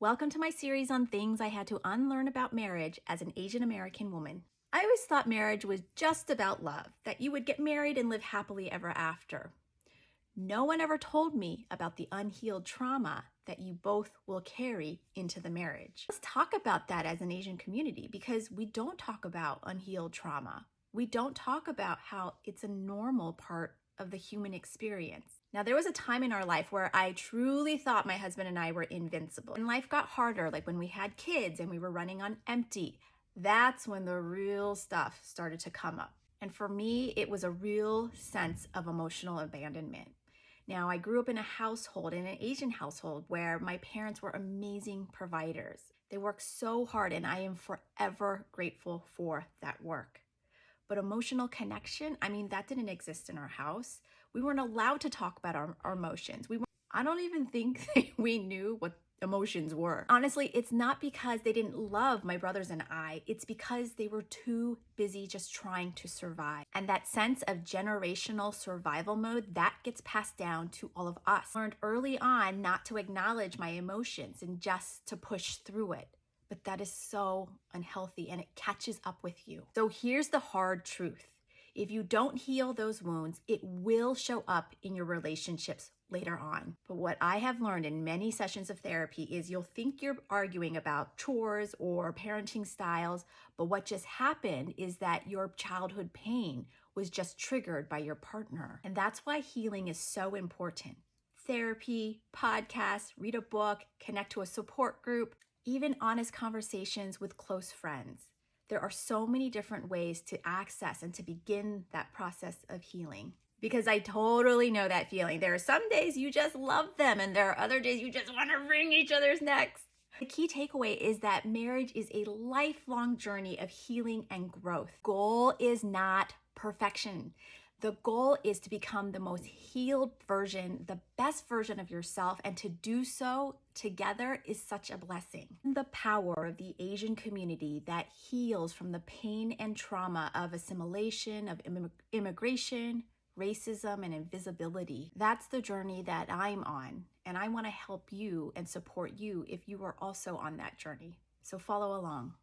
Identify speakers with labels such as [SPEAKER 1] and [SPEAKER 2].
[SPEAKER 1] Welcome to my series on things I had to unlearn about marriage as an Asian American woman. I always thought marriage was just about love, that you would get married and live happily ever after. No one ever told me about the unhealed trauma that you both will carry into the marriage. Let's talk about that as an Asian community because we don't talk about unhealed trauma. We don't talk about how it's a normal part of the human experience. Now, there was a time in our life where I truly thought my husband and I were invincible. And life got harder, like when we had kids and we were running on empty. That's when the real stuff started to come up. And for me, it was a real sense of emotional abandonment. Now, I grew up in an Asian household, where my parents were amazing providers. They worked so hard, and I am forever grateful for that work. But emotional connection, that didn't exist in our house. We weren't allowed to talk about our emotions. I don't even think we knew what emotions were. Honestly, it's not because they didn't love my brothers and I. It's because they were too busy just trying to survive. And that sense of generational survival mode, that gets passed down to all of us. I learned early on not to acknowledge my emotions and just to push through it. But that is so unhealthy and it catches up with you. So here's the hard truth. If you don't heal those wounds, it will show up in your relationships later on. But what I have learned in many sessions of therapy is you'll think you're arguing about chores or parenting styles, but what just happened is that your childhood pain was just triggered by your partner. And that's why healing is so important. Therapy, podcasts, read a book, connect to a support group, even honest conversations with close friends. There are so many different ways to access and to begin that process of healing. Because I totally know that feeling. There are some days you just love them, and there are other days you just want to wring each other's necks. The key takeaway is that marriage is a lifelong journey of healing and growth. Goal is not perfection. The goal is to become the most healed version, the best version of yourself, and to do so together is such a blessing. The power of the Asian community that heals from the pain and trauma of assimilation, of immigration, racism, and invisibility. That's the journey that I'm on, and I want to help you and support you if you are also on that journey. So follow along.